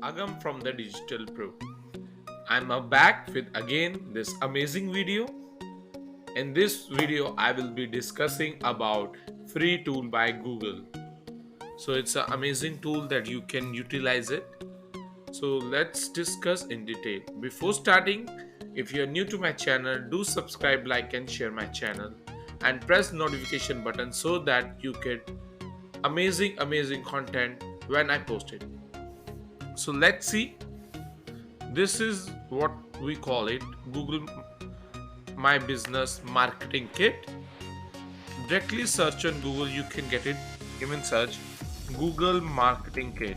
Agam from the Digital Pro. I'm back with again this amazing video. In this video, I will be discussing about free tool by Google. So it's an amazing tool that you can utilize it. So let's discuss in detail. Before starting, if you're new to my channel, do subscribe, like and share my channel and press notification button so that you get amazing content when I post it. So let's see. This is what we call it Google My Business Marketing Kit. Directly search on Google, you can get it. Even search Google Marketing Kit.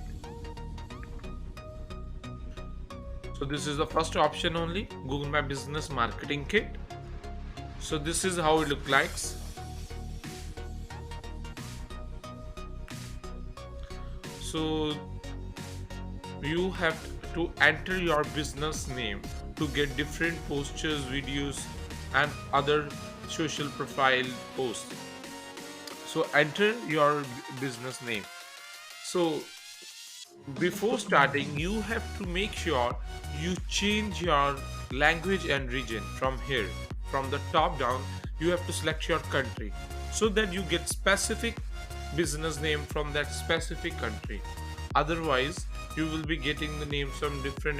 So this is the first option only, Google My Business Marketing Kit. So this is how it looks like. So you have to enter your business name to get different posters, videos and other social profile posts. So enter your business name. So before starting, you have to make sure you change your language and region from here. From the top down, you have to select your country so that you get specific business name from that specific country. Otherwise, you will be getting the names from different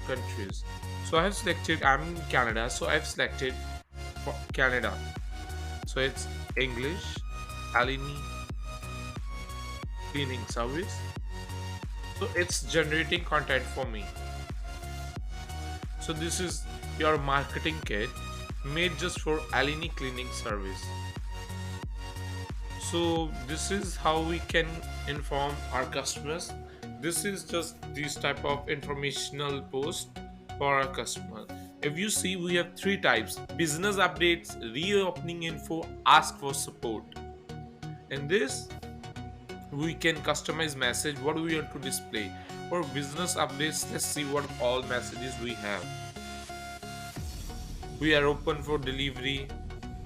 countries. So I have selected, I'm in Canada, so I've selected for Canada. So it's English, Alini Cleaning Service. So it's generating content for me. So this is your marketing kit made just for Alini Cleaning Service. So this is how we can inform our customers. This is just this type of informational post for our customers. If you see, we have three types: business updates, reopening info, ask for support. In this, we can customize message what we want to display. For business updates, let's see what all messages we have. We are open for delivery,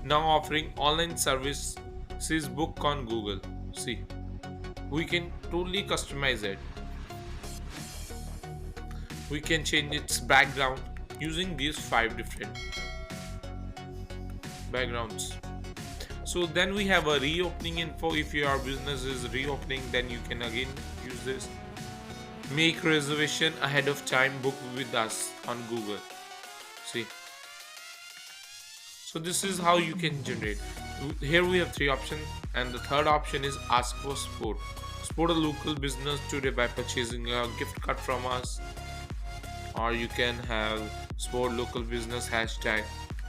now offering online services, book on Google. See, we can totally customize it. We can change its background using these 5 different backgrounds. So then we have a reopening info. If your business is reopening, then you can again use this. Make reservation ahead of time, book with us on Google. See, so this is how you can generate. Here we have 3 options, and the third option is ask for support. Support a local business today by purchasing a gift card from us, or you can have support local business hashtag.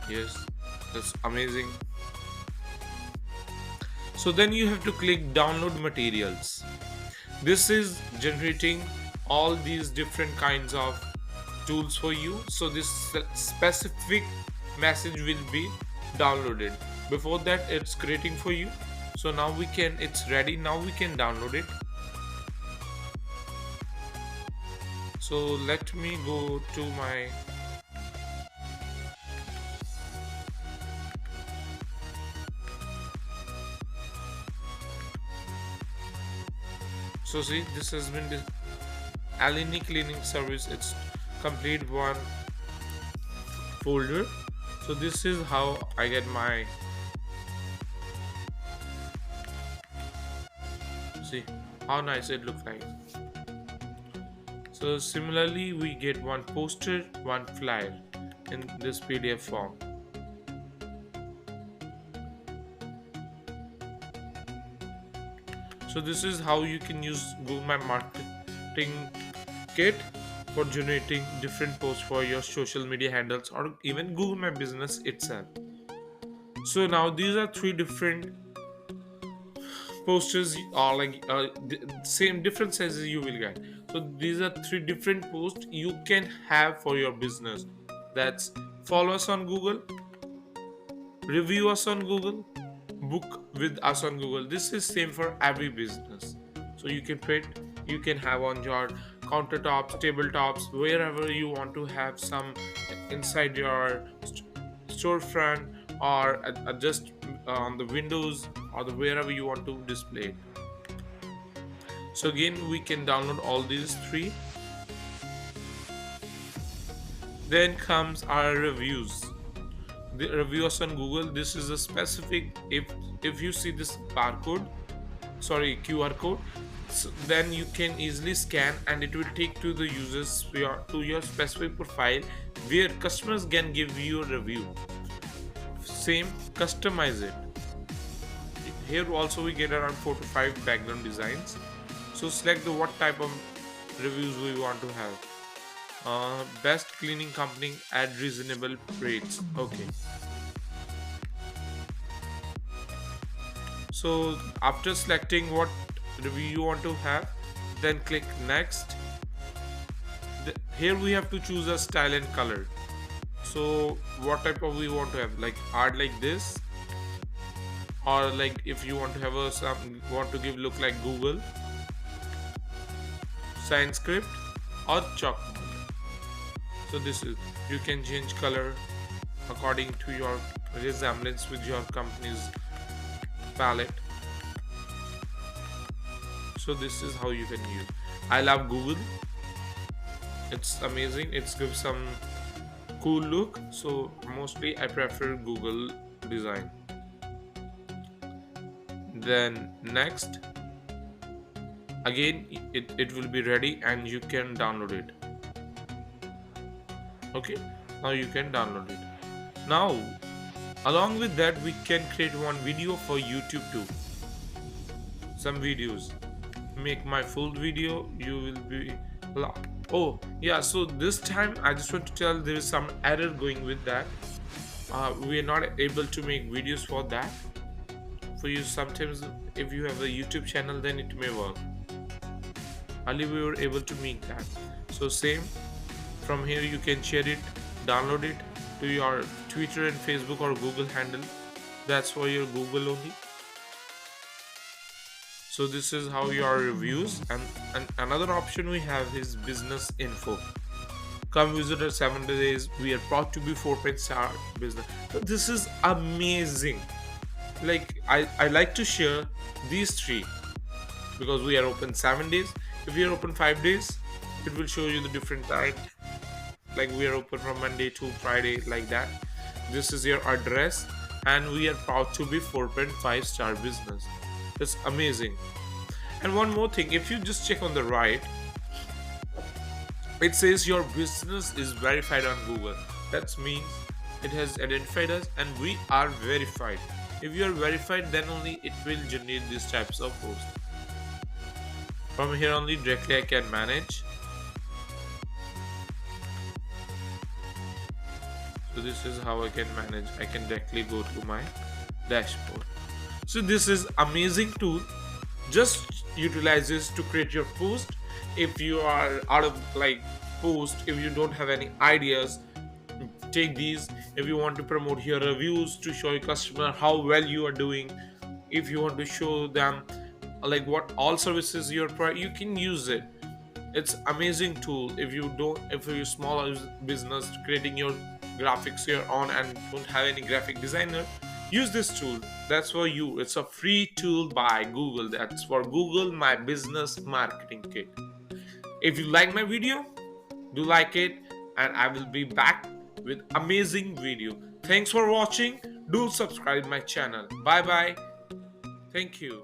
Yes, that's amazing. So then you have to click download materials. This is generating all these different kinds of tools for you. So this specific message will be downloaded. Before that, it's creating for you. So now it's ready. Now we can download it. So let me go to my So see, this has been the Alini Cleaning Service. It's complete one folder. So this is how I get my, see how nice it looks like. So similarly, we get one poster, one flyer in this PDF form. So this is how you can use Google My Marketing Kit for generating different posts for your social media handles or even Google My Business itself. So now these are 3 different posters, are like same different sizes you will get. So these are 3 different posts you can have for your business. That's follow us on Google, review us on Google, book with us on Google. This is same for every business. So you can print, you can have on your countertops, tabletops, wherever you want to have some inside your storefront, or just on the windows, or the wherever you want to display it. So again, we can download all these 3 Then comes our reviews. The reviews on Google. This is a specific, if you see this barcode, sorry, QR code, so then you can easily scan and it will take to the users to your specific profile where customers can give you a review. Same, customize it. Here also we get around 4 to 5 background designs. So select the what type of reviews we want to have. Best cleaning company at reasonable rates. Okay. So after selecting what review you want to have, then click next. Here we have to choose a style and color. So what type of we want to have, like art like this, or like if you want to have want to give look like Google, sans script, or chalk. So this is, you can change color according to your resemblance with your company's palette. So this is how you can use. I love Google. It's amazing. It's gives some cool look. So mostly I prefer Google design. Then next, again it will be ready and you can download it. Okay, now you can download it. Now along with that we can create one video for YouTube too. Some videos, make my full video, you will be, oh yeah, so this time I just want to tell there is some error going with that. We are not able to make videos for that. For you, sometimes if you have a YouTube channel then it may work. Only we were able to make that. So same, from here you can share it, download it to your Twitter and Facebook or Google handle. That's for your Google only. So this is how your reviews, and another option we have is business info. Come visit us 7 days. We are proud to be 4.star business. So this is amazing. Like I like to share these three because we are open 7 days. If we are open 5 days, it will show you the different time. Like we are open from Monday to Friday, like that. This is your address, and we are proud to be 4.5 star business. That's amazing. And one more thing, if you just check on the right, it says your business is verified on Google. That means it has identified us and we are verified. If you are verified, then only it will generate these types of posts. From here only directly I can manage. So this is how I can manage. I can directly go to my dashboard. So this is amazing tool. Just utilize this to create your post. If you are out of post, if you don't have any ideas, take these. If you want to promote your reviews to show your customer how well you are doing, if you want to show them what all services you're you can use it. It's amazing tool. If you're small business creating your graphics here on and don't have any graphic designer, use this tool. That's for you. It's a free tool by Google. That's for Google My Business Marketing Kit. If you like my video, do like it, and I will be back with amazing video. Thanks for watching. Do subscribe my channel. Bye bye. Thank you.